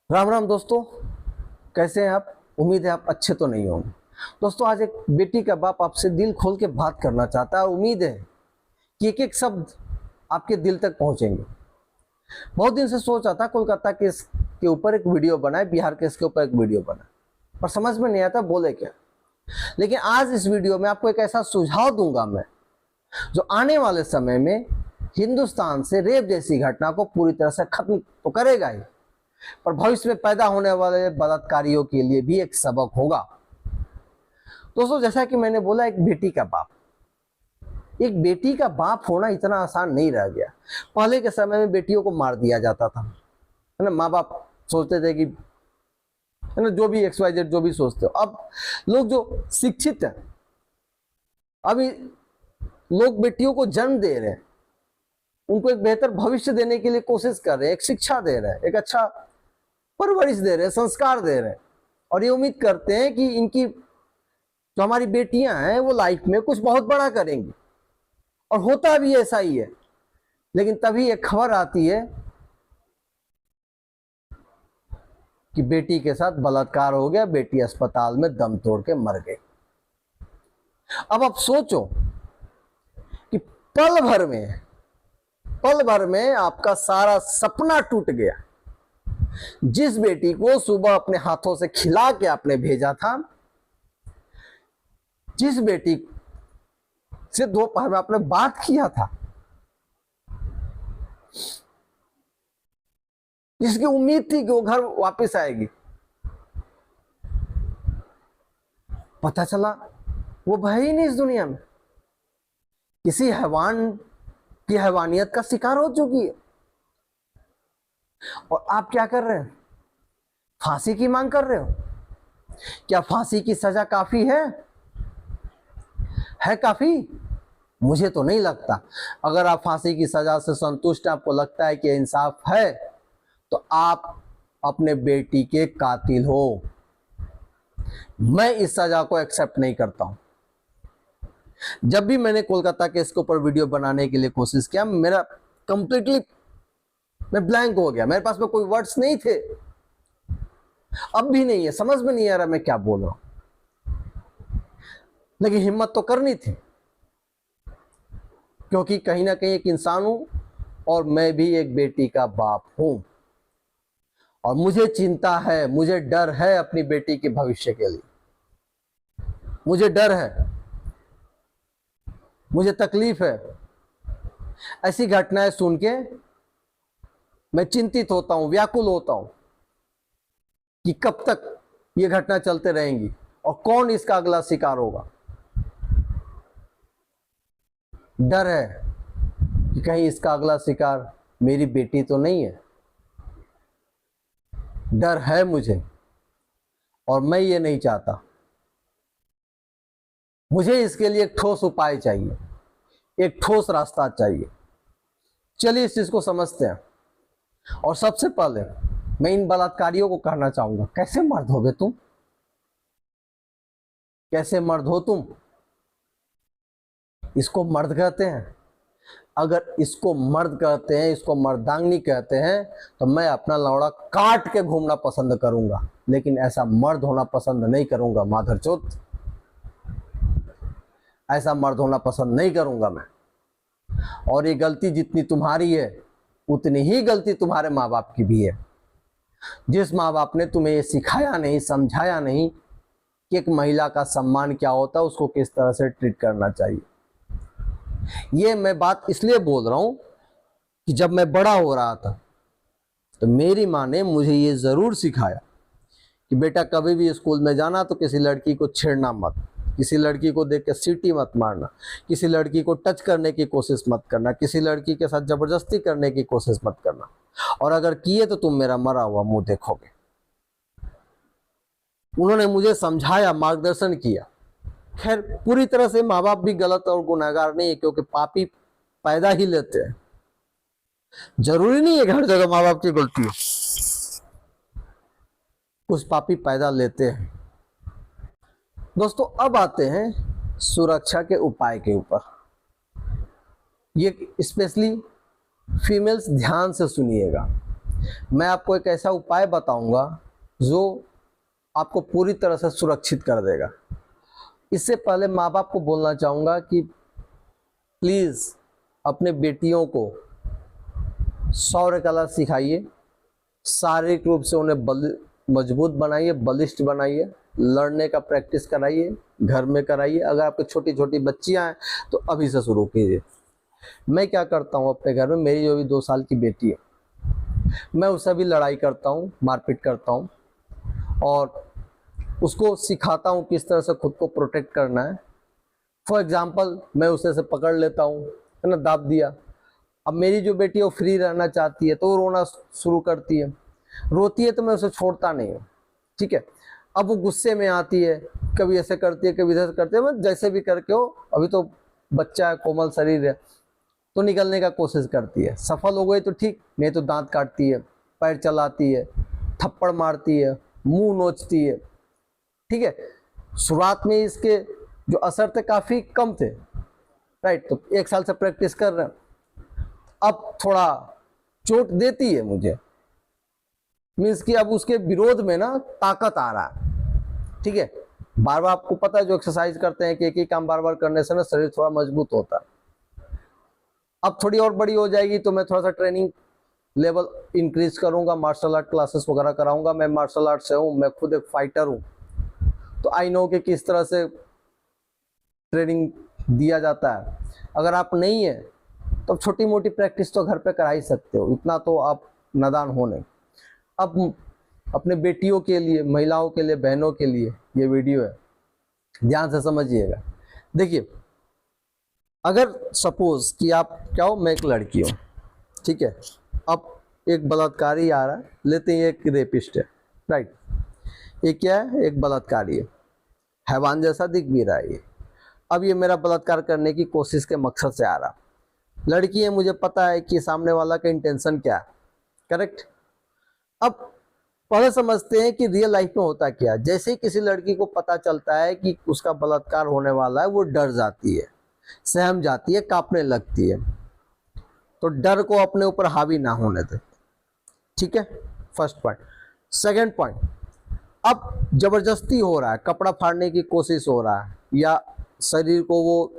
राम राम दोस्तों, कैसे हैं आप? उम्मीद है आप अच्छे तो नहीं होंगे। दोस्तों, आज एक बेटी का बाप आपसे दिल खोल के बात करना चाहता है। उम्मीद है कि एक एक शब्द आपके दिल तक पहुंचेंगे। बहुत दिन से सोच रहा था कोलकाता केस के ऊपर एक वीडियो बनाए, बिहार केस के ऊपर एक वीडियो बनाए, पर समझ में नहीं आता बोले क्या। लेकिन आज इस वीडियो में आपको एक ऐसा सुझाव दूंगा मैं, जो आने वाले समय में हिंदुस्तान से रेप जैसी घटना को पूरी तरह से खत्म तो करेगा ही, पर भविष्य में पैदा होने वाले बलात्कारियों के लिए भी एक सबक होगा। दोस्तों, जैसा कि मैंने बोला, एक बेटी का बाप होना इतना आसान नहीं रह गया। पहले के समय में बेटियों को मार दिया जाता था, है ना। माँ बाप सोचते थे कि, है ना, जो भी XYZ जो भी सोचते हो। अब लोग जो शिक्षित हैं, अभी लोग बेटियों को जन्म दे रहे हैं, उनको एक बेहतर भविष्य देने के लिए कोशिश कर रहे हैं, एक शिक्षा दे रहे हैं, एक अच्छा परवरिश दे रहे हैं, संस्कार दे रहे हैं, और ये उम्मीद करते हैं कि इनकी जो हमारी बेटियां हैं वो लाइफ में कुछ बहुत बड़ा करेंगी, और होता भी ऐसा ही है। लेकिन तभी एक खबर आती है कि बेटी के साथ बलात्कार हो गया, बेटी अस्पताल में दम तोड़ के मर गई। अब आप सोचो कि पल भर में आपका सारा सपना टूट गया। जिस बेटी को सुबह अपने हाथों से खिला के आपने भेजा था, जिस बेटी से दोपहर में आपने बात किया था, जिसकी उम्मीद थी कि वो घर वापस आएगी, पता चला वो है ही नहीं इस दुनिया में। किसी हैवान की हैवानियत का शिकार हो चुकी है। और आप क्या कर रहे हैं? फांसी की मांग कर रहे हो। क्या फांसी की सजा काफी है काफी? मुझे तो नहीं लगता। अगर आप फांसी की सजा से संतुष्ट हैं, आपको लगता है कि इंसाफ है, तो आप अपने बेटी के कातिल हो। मैं इस सजा को एक्सेप्ट नहीं करता हूं। जब भी मैंने कोलकाता केस के ऊपर वीडियो बनाने के लिए कोशिश किया, मेरा कंप्लीटली मैं ब्लैंक हो गया। मेरे पास में कोई वर्ड्स नहीं थे, अब भी नहीं है। समझ में नहीं आ रहा मैं क्या बोल रहा हूं, लेकिन हिम्मत तो करनी थी, क्योंकि कहीं ना कहीं एक इंसान हूं, और मैं भी एक बेटी का बाप हूं, और मुझे चिंता है, मुझे डर है अपनी बेटी के भविष्य के लिए। मुझे डर है, मुझे तकलीफ है। ऐसी घटनाएं सुन के मैं चिंतित होता हूं, व्याकुल होता हूं कि कब तक ये घटना चलते रहेंगी और कौन इसका अगला शिकार होगा। डर है कि कहीं इसका अगला शिकार मेरी बेटी तो नहीं है। डर है मुझे, और मैं ये नहीं चाहता। मुझे इसके लिए एक ठोस उपाय चाहिए, एक ठोस रास्ता चाहिए। चलिए इस चीज को समझते हैं। और सबसे पहले मैं इन बलात्कारियों को कहना चाहूंगा, कैसे मर्द हो बे तुम? कैसे मर्द हो तुम? इसको मर्द कहते हैं? अगर इसको मर्द कहते हैं, इसको मर्दांगनी कहते हैं, तो मैं अपना लौड़ा काट के घूमना पसंद करूंगा, लेकिन ऐसा मर्द होना पसंद नहीं करूंगा। माधरचोद, ऐसा मर्द होना पसंद नहीं करूंगा मैं। और ये गलती जितनी तुम्हारी है, उतनी ही गलती तुम्हारे माँ बाप की भी है। जिस माँ बाप ने तुम्हें ये सिखाया नहीं, समझाया नहीं कि एक महिला का सम्मान क्या होता है, उसको किस तरह से ट्रीट करना चाहिए। ये मैं बात इसलिए बोल रहा हूं कि जब मैं बड़ा हो रहा था, तो मेरी माँ ने मुझे ये जरूर सिखाया कि बेटा, कभी भी स्कूल में जाना तो किसी लड़की को छेड़ना मत, किसी लड़की को देख के सीटी मत मारना, किसी लड़की को टच करने की कोशिश मत करना, किसी लड़की के साथ जबरदस्ती करने की कोशिश मत करना, और अगर किए तो तुम मेरा मरा हुआ मुंह देखोगे। उन्होंने मुझे समझाया, मार्गदर्शन किया। खैर, पूरी तरह से माँ बाप भी गलत और गुनहगार नहीं है, क्योंकि पापी पैदा ही लेते हैं। जरूरी नहीं है कि हर जगह माँ बाप की गलती हो, कुछ पापी पैदा लेते हैं। दोस्तों, अब आते हैं सुरक्षा के उपाय के ऊपर। ये स्पेशली फीमेल्स ध्यान से सुनिएगा। मैं आपको एक ऐसा उपाय बताऊंगा जो आपको पूरी तरह से सुरक्षित कर देगा। इससे पहले माँ बाप को बोलना चाहूँगा कि प्लीज़ अपने बेटियों को सौर्य कला सिखाइए, शारीरिक रूप से उन्हें मजबूत बनाइए, बलिष्ठ बनाइए, लड़ने का प्रैक्टिस कराइए, घर में कराइए। अगर आपकी छोटी छोटी बच्चियां हैं तो अभी से शुरू कीजिए। मैं क्या करता हूँ अपने घर में, मेरी जो भी 2 साल की बेटी है, मैं उससे भी लड़ाई करता हूँ, मारपीट करता हूँ और उसको सिखाता हूँ किस तरह से खुद को प्रोटेक्ट करना है। फॉर एग्जाम्पल, मैं उसे से पकड़ लेता हूँ, है ना, दाब दिया। अब मेरी जो बेटी है वो फ्री रहना चाहती है तो वो रोना शुरू करती है, रोती है तो मैं उसे छोड़ता नहीं हूँ, ठीक है। अब वो गुस्से में आती है, कभी ऐसे करती है, कभी इधर करती है, मैं जैसे भी करके हो, अभी तो बच्चा है, कोमल शरीर है, तो निकलने का कोशिश करती है। सफल हो गई तो ठीक, नहीं तो दांत काटती है, पैर चलाती है, थप्पड़ मारती है, मुंह नोचती है, ठीक है। शुरुआत में इसके जो असर थे काफ़ी कम थे, राइट, तो 1 साल से प्रैक्टिस कर रहे हैं। अब थोड़ा चोट देती है मुझे, मीन्स कि अब उसके विरोध में ना ताकत आ रहा है, ठीक है। बार बार आपको पता है जो एक्सरसाइज करते हैं कि एक ही काम बार बार करने से ना शरीर थोड़ा मजबूत होता है। अब थोड़ी और बड़ी हो जाएगी तो मैं थोड़ा सा ट्रेनिंग लेवल इंक्रीज करूंगा, मार्शल आर्ट क्लासेस वगैरह कराऊंगा। मैं मार्शल आर्ट से हूँ, मैं खुद एक फाइटर हूँ, तो आई नो कि किस तरह से ट्रेनिंग दिया जाता है। अगर आप नहीं है तो छोटी मोटी प्रैक्टिस तो घर पे करा ही सकते हो, इतना तो आप नादान हो नहीं। अब अपने बेटियों के लिए, महिलाओं के लिए, बहनों के लिए ये वीडियो है, ध्यान से समझिएगा। देखिए, अगर सपोज कि आप क्या हो, मैं एक लड़की हूँ, ठीक है। अब एक बलात्कारी आ रहा है, लेते हैं एक रेपिस्ट है, राइट। ये क्या है, एक बलात्कारी है, हैवान जैसा दिख भी रहा है ये। अब ये मेरा बलात्कार करने की कोशिश के मकसद से आ रहा, लड़की है, मुझे पता है कि सामने वाला का इंटेंशन क्या है, करेक्ट। अब पहले समझते हैं कि रियल लाइफ में होता क्या है। जैसे ही किसी लड़की को पता चलता है कि उसका बलात्कार होने वाला है, वो डर जाती है, सहम जाती है, कांपने लगती है। तो डर को अपने ऊपर हावी ना होने दे, ठीक है, फर्स्ट पॉइंट। सेकंड पॉइंट, अब जबरदस्ती हो रहा है, कपड़ा फाड़ने की कोशिश हो रहा है, या शरीर को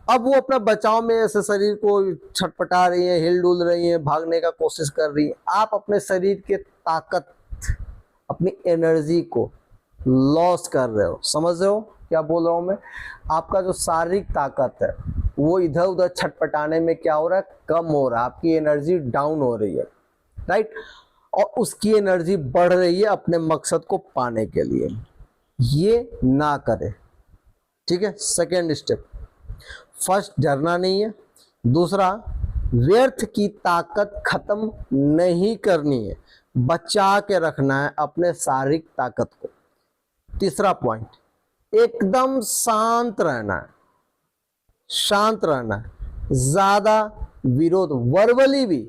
अब वो अपना बचाव में ऐसे शरीर को छटपटा रही है, हिल डुल रही है, भागने का कोशिश कर रही है। आप अपने शरीर के ताकत, अपनी एनर्जी को लॉस कर रहे हो। समझ रहे हो क्या बोल रहा हूँ मैं? आपका जो शारीरिक ताकत है वो इधर उधर छटपटाने में क्या हो रहा है, कम हो रहा है, आपकी एनर्जी डाउन हो रही है, राइट। और उसकी एनर्जी बढ़ रही है अपने मकसद को पाने के लिए। ये ना करे, ठीक है। सेकेंड स्टेप, फर्स्ट डरना नहीं है, दूसरा व्यर्थ की ताकत खत्म नहीं करनी है, बचा के रखना है अपने शारीरिक ताकत को। तीसरा पॉइंट, एकदम शांत रहना है, शांत रहना है, ज्यादा विरोध, वर्बली भी,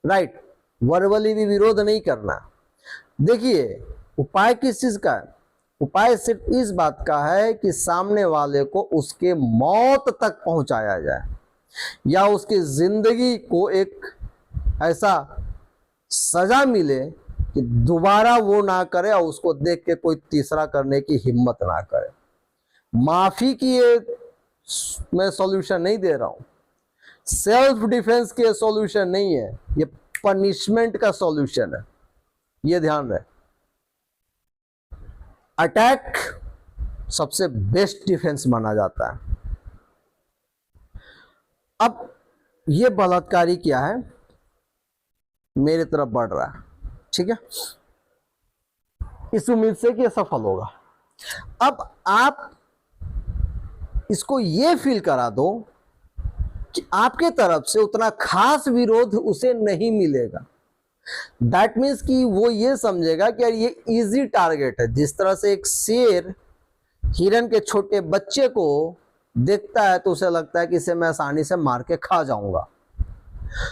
राइट, वर्बली भी विरोध नहीं करना। देखिए, उपाय किस चीज का है? उपाय सिर्फ इस बात का है कि सामने वाले को उसके मौत तक पहुंचाया जाए, या उसकी जिंदगी को एक ऐसा सजा मिले कि दोबारा वो ना करे और उसको देख के कोई तीसरा करने की हिम्मत ना करे। माफी की ये मैं सॉल्यूशन नहीं दे रहा हूं, सेल्फ डिफेंस के सॉल्यूशन नहीं है, ये पनिशमेंट का सॉल्यूशन है, ये ध्यान रहे। अटैक सबसे बेस्ट डिफेंस माना जाता है। अब ये बलात्कारी क्या है, मेरे तरफ बढ़ रहा है, ठीक है, इस उम्मीद से कि ये सफल होगा। अब आप इसको ये फील करा दो कि आपके तरफ से उतना खास विरोध उसे नहीं मिलेगा। दैट मीन्स कि वो ये समझेगा कि यार ये इजी टारगेट है। जिस तरह से एक शेर हिरन के छोटे बच्चे को देखता है तो उसे लगता है कि इसे मैं आसानी से मार के खा जाऊंगा,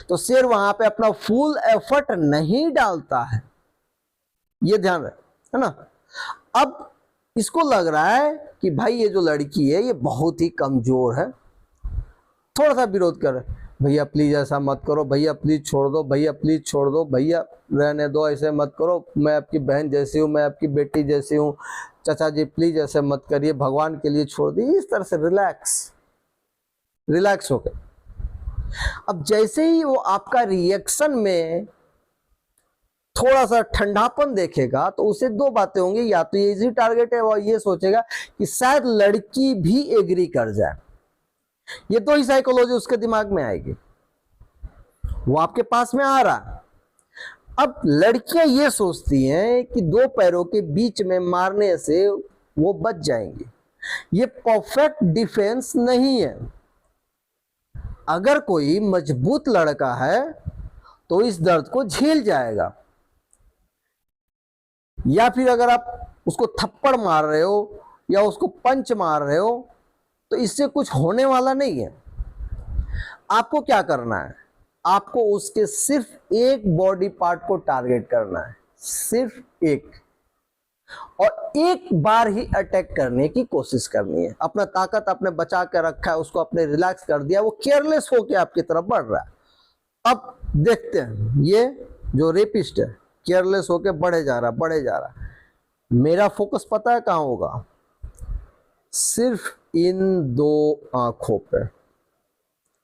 तो शेर वहां पे अपना फुल एफर्ट नहीं डालता है, ये ध्यान रहे, है ना। अब इसको लग रहा है कि भाई ये जो लड़की है ये बहुत ही कमजोर है, थोड़ा सा विरोध कर रहे, भैया प्लीज ऐसा मत करो, भैया प्लीज छोड़ दो, भैया प्लीज छोड़ दो, भैया रहने दो, ऐसे मत करो, मैं आपकी बहन जैसी हूँ, मैं आपकी बेटी जैसी हूँ, चाचा जी प्लीज ऐसे मत करिए, भगवान के लिए छोड़ दी। इस तरह से रिलैक्स हो गए। अब जैसे ही वो आपका रिएक्शन में थोड़ा सा ठंडापन देखेगा तो उसे दो बातें होंगी, या तो ये इजी टारगेट है, वो ये सोचेगा कि शायद लड़की भी एग्री कर जाए। ये दो ही साइकोलॉजी उसके दिमाग में आएगी। वो आपके पास में आ रहा। अब लड़कियां ये सोचती हैं कि दो पैरों के बीच में मारने से वो बच जाएंगी। ये परफेक्ट डिफेंस नहीं है। अगर कोई मजबूत लड़का है तो इस दर्द को झेल जाएगा, या फिर अगर आप उसको थप्पड़ मार रहे हो या उसको पंच मार रहे हो तो इससे कुछ होने वाला नहीं है। आपको क्या करना है, आपको उसके सिर्फ एक बॉडी पार्ट को टारगेट करना है, सिर्फ एक, और एक बार ही अटैक करने की कोशिश करनी है। अपना ताकत आपने बचा के रखा है, उसको आपने रिलैक्स कर दिया, वो केयरलेस होके आपकी तरफ बढ़ रहा है। अब देखते हैं ये जो रेपिस्ट है केयरलेस होके बढ़े जा रहा। मेरा फोकस पता है कहां होगा, सिर्फ इन दो आंखों पे,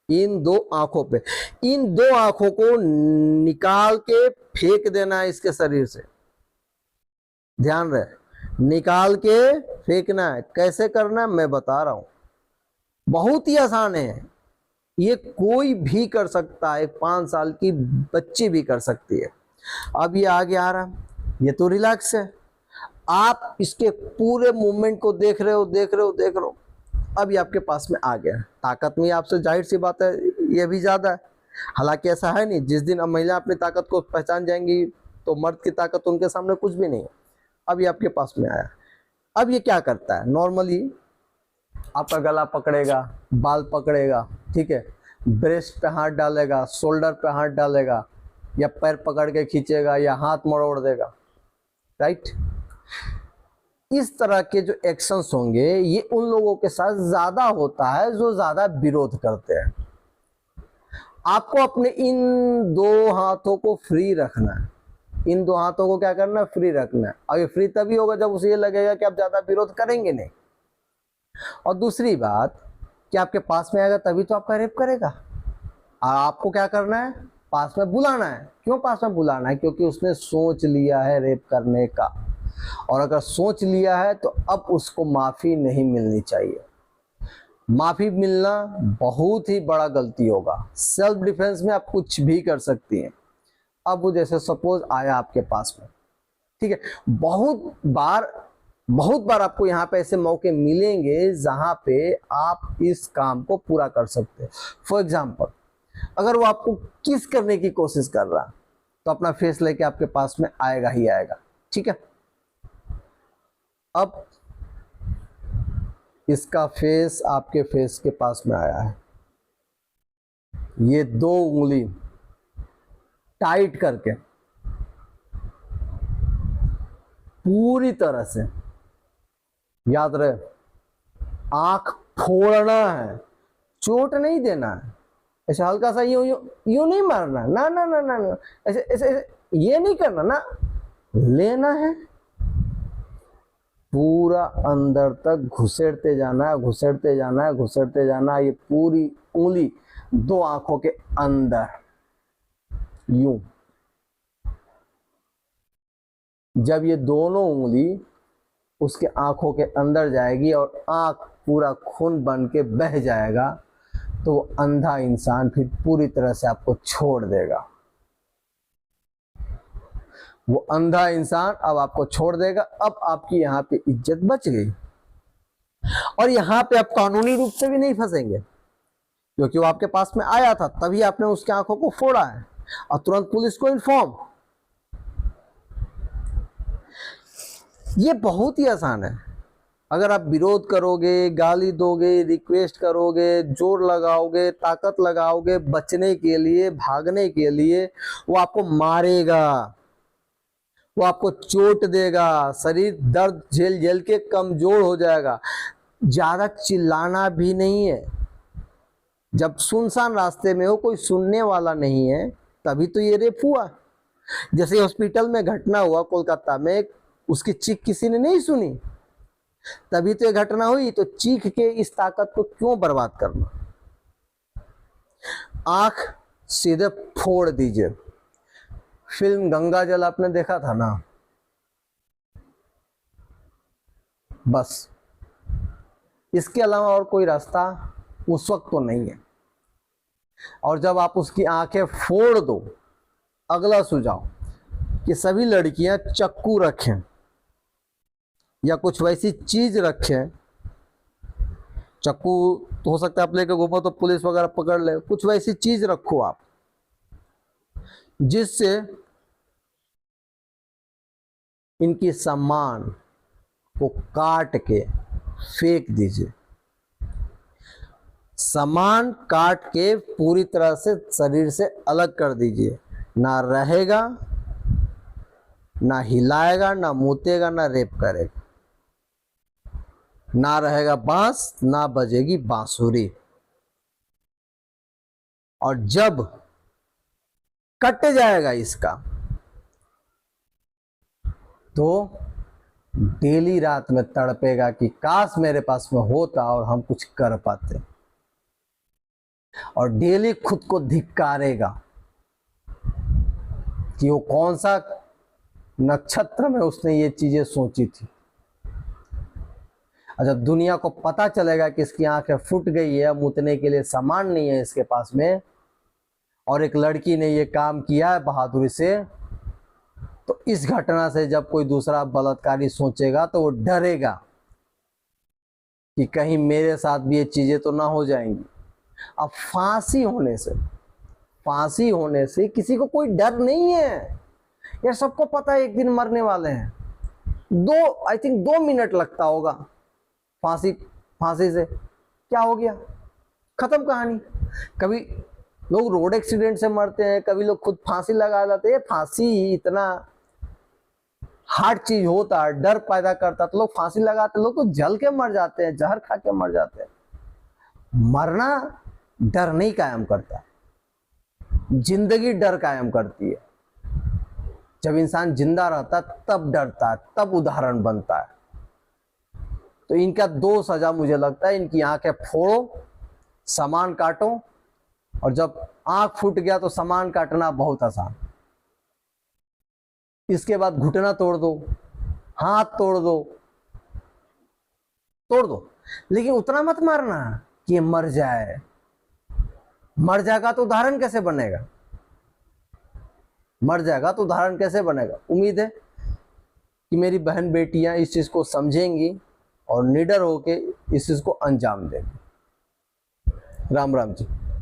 इन दो आंखों पे। इन दो आंखों को निकाल के फेंक देना है इसके शरीर से। ध्यान रहे, निकाल के फेंकना है। कैसे करना है मैं बता रहा हूं, बहुत ही आसान है। ये कोई भी कर सकता है, 5 साल की बच्ची भी कर सकती है। अब ये आगे आ रहा, ये तो रिलैक्स है, आप इसके पूरे मूवमेंट को देख रहे हो। अब ये आपके पास में आ गया। ताकत में आपसे जाहिर सी बात है ये भी ज्यादा है, हालांकि ऐसा है नहीं। जिस दिन अब महिला अपनी ताकत को पहचान जाएंगी तो मर्द की ताकत उनके सामने कुछ भी नहीं है। अब ये आपके पास में आया। अब ये क्या करता है, नॉर्मली आपका गला पकड़ेगा, बाल पकड़ेगा, ठीक है, ब्रेस्ट पे हाथ डालेगा, शोल्डर पे हाथ डालेगा, या पैर पकड़ के खींचेगा, या हाथ मरोड़ देगा, राइट। इस तरह के जो एक्शंस होंगे ये उन लोगों के साथ ज्यादा होता है जो ज्यादा विरोध करते हैं। आपको अपने इन दो हाथों को फ्री रखना है। इन दो हाथों को क्या करना है, फ्री रखना है। और ये फ्री तभी होगा जब उसे ये लगेगा कि आप ज्यादा विरोध करेंगे नहीं। और दूसरी बात कि आपके पास में आएगा तभी तो आपका रेप करेगा। और आपको क्या करना है, पास में बुलाना है। क्यों पास में बुलाना है, क्योंकि उसने सोच लिया है रेप करने का, और अगर सोच लिया है तो अब उसको माफी नहीं मिलनी चाहिए। माफी मिलना बहुत ही बड़ा गलती होगा। सेल्फ डिफेंस में आप कुछ भी कर सकती हैं। अब वो जैसे सपोज आया आपके पास में, ठीक है, बहुत बार आपको यहाँ पे ऐसे मौके मिलेंगे जहां पे आप इस काम को पूरा कर सकते हैं। फॉर एग्जाम्पल, अगर वो आपको किस करने की कोशिश कर रहा तो अपना फेस लेके आपके पास में आएगा ही आएगा, ठीक है। अब इसका फेस आपके फेस के पास में आया है, ये दो उंगली टाइट करके पूरी तरह से, याद रहे, आंख फोड़ना है, चोट नहीं देना है। ऐसे हल्का सा यूं यूं यूं नहीं मारना, ना ना ना ना ना, ऐसे ऐसे ये नहीं करना ना, लेना है पूरा अंदर तक घुसेड़ते जाना है, घुसेड़ते जाना है, घुसेड़ते जाना है। ये पूरी उंगली दो आंखों के अंदर यूं। जब ये दोनों उंगली उसके आंखों के अंदर जाएगी और आंख पूरा खून बन के बह जाएगा तो वो अंधा इंसान फिर पूरी तरह से आपको छोड़ देगा। वो अंधा इंसान अब आपको छोड़ देगा। अब आपकी यहाँ पे इज्जत बच गई, और यहाँ पे आप कानूनी रूप से भी नहीं फंसेंगे, क्योंकि वो आपके पास में आया था तभी आपने उसकी आंखों को फोड़ा है, और तुरंत पुलिस को इन्फॉर्म। ये बहुत ही आसान है। अगर आप विरोध करोगे, गाली दोगे, रिक्वेस्ट करोगे, जोर लगाओगे, ताकत लगाओगे बचने के लिए, भागने के लिए, वो आपको मारेगा, वो आपको चोट देगा, शरीर दर्द झेल झेल के कमजोर हो जाएगा। ज्यादा चिल्लाना भी नहीं है, जब सुनसान रास्ते में हो, कोई सुनने वाला नहीं है, तभी तो ये रेप हुआ। जैसे हॉस्पिटल में घटना हुआ कोलकाता में, उसकी चीख किसी ने नहीं सुनी, तभी तो ये घटना हुई। तो चीख के इस ताकत को क्यों बर्बाद करना। आंख सीधे फोड़ दीजिए। फिल्म गंगा जल आपने देखा था ना, बस इसके अलावा और कोई रास्ता उस वक्त तो नहीं है। और जब आप उसकी आंखें फोड़ दो, अगला सुझाव कि सभी लड़कियां चक्कू रखें या कुछ वैसी चीज रखें। चक्कू तो हो सकता है आप लेके घूमो तो पुलिस वगैरह पकड़ ले, कुछ वैसी चीज रखो आप जिससे इनकी सामान को काट के फेंक दीजिए। सामान काट के पूरी तरह से शरीर से अलग कर दीजिए। ना रहेगा, ना हिलाएगा, ना मूतेगा, ना रेप करेगा। ना रहेगा बांस, ना बजेगी बांसुरी। और जब कट जाएगा इसका, तो डेली रात में तड़पेगा कि काश मेरे पास में होता और हम कुछ कर पाते। और डेली खुद को धिक्कारेगा कि वो कौन सा नक्षत्र में उसने ये चीजें सोची थी। और जब दुनिया को पता चलेगा कि इसकी आंखें फूट गई है, मुतने के लिए सामान नहीं है इसके पास में, और एक लड़की ने ये काम किया है बहादुरी से, तो इस घटना से जब कोई दूसरा बलात्कारी सोचेगा तो वो डरेगा कि कहीं मेरे साथ भी ये चीजें तो ना हो जाएंगी। अब फांसी होने से किसी को कोई डर नहीं है। यार सबको पता है एक दिन मरने वाले हैं। 2 मिनट लगता होगा फांसी से, क्या हो गया, खत्म कहानी। कभी लोग रोड एक्सीडेंट से मरते हैं, कभी लोग खुद फांसी लगा लेते हैं। फांसी ही इतना हार्ड चीज होता है, डर पैदा करता, तो लोग फांसी लगाते। लोग तो जल के मर जाते हैं, जहर खा के मर जाते हैं। मरना डर नहीं कायम करता, जिंदगी डर कायम करती है। जब इंसान जिंदा रहता है तब डरता है, तब उदाहरण बनता है। तो इनका 2 सजा मुझे लगता है, इनकी आंखें फोड़ो, सामान काटो, और जब आंख फूट गया तो सामान काटना बहुत आसान। इसके बाद घुटना तोड़ दो, हाथ तोड़ दो, लेकिन उतना मत मारना कि मर जाए। मर जाएगा तो उदाहरण कैसे बनेगा? उम्मीद है कि मेरी बहन बेटियां इस चीज को समझेंगी और निडर होके इस चीज को अंजाम देंगी। राम राम जी।